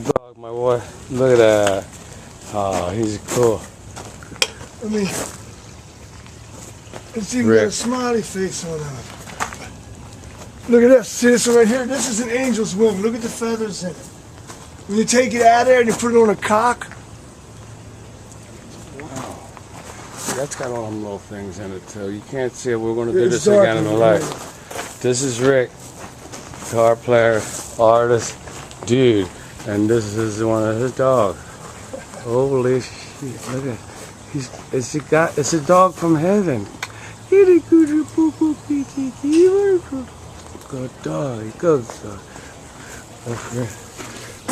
dog, my boy. Look at that. Oh, he's cool. I mean, it's even got a smiley face on it. Look at this. See this one right here? This is an angel's wing. Look at the feathers in it. When you take it out of there and you put it on a cock. Wow. That's got all them little things in it too. You can't see it. We're going to do this again in the light. This is Rick, guitar player, artist, dude. And this is one of his dogs. Holy shit. Look at it. It's a dog from heaven. Good dog. Good dog.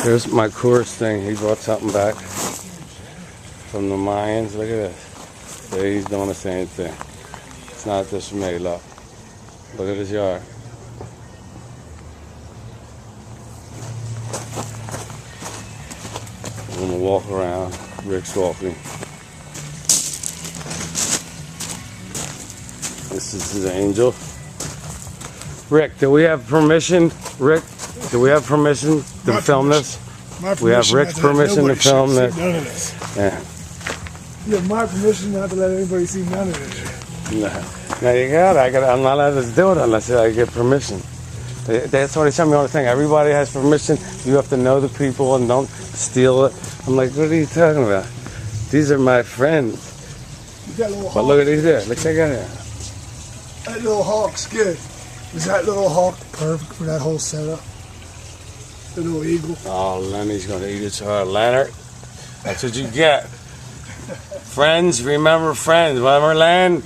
Here's my chorus thing. He brought something back from the Mayans. Look at this. So he's doing the same thing. It's not just for me. Look. Look at his yard. I'm gonna walk around. Rick's walking. This is his angel. Rick, do we have permission? Rick, do we have permission to film this? We have Rick's permission to film this. None of this. Yeah. You have my permission not to let anybody see none of this. No, you got it. I'm not allowed to do it unless I get permission. That's what they tell me all the time. Everybody has permission. You have to know the people and don't steal it. I'm like, what are you talking about? These are my friends. But look at these there. Look, check it out. That little hawk's good. Is that little hawk perfect for that whole setup? The little eagle. Oh, Lenny's going to eat its heart. Leonard, that's what you get. Friends, remember friends. Remember, Len?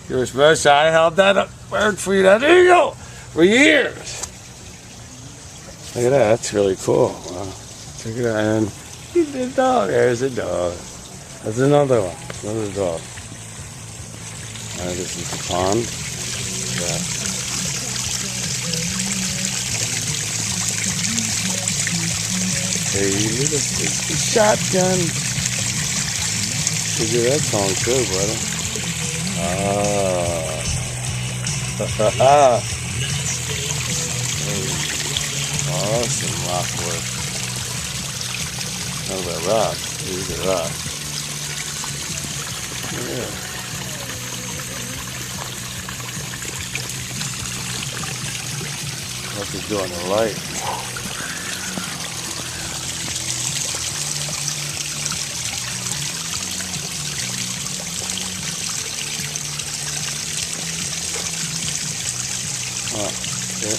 You were supposed to, I held that up, word for you, that eagle, for years. Look at that. That's really cool. Wow. Check it out. And he's the dog. There's a dog. That's another one. Another dog. This is the pond. Yeah. Hey, look at the shotgun. You do that song too, brother. Awesome rock work. Look at that rock. Look at that rock. Yeah. What's he doing the light? Oh, yeah.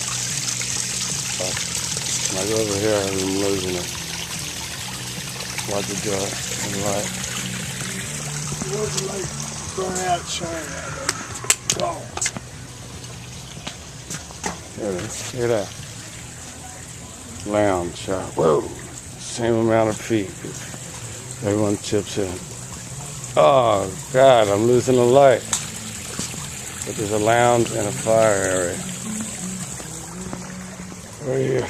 When I go over here, I'm losing it. Watch it go in the light. What's the light burn out, shine out? Go. There it is. Look at that. Lounge shot. Whoa. Same amount of feet. Everyone chips in. Oh, God, I'm losing the light. But there's a lounge and a fire area. Right here.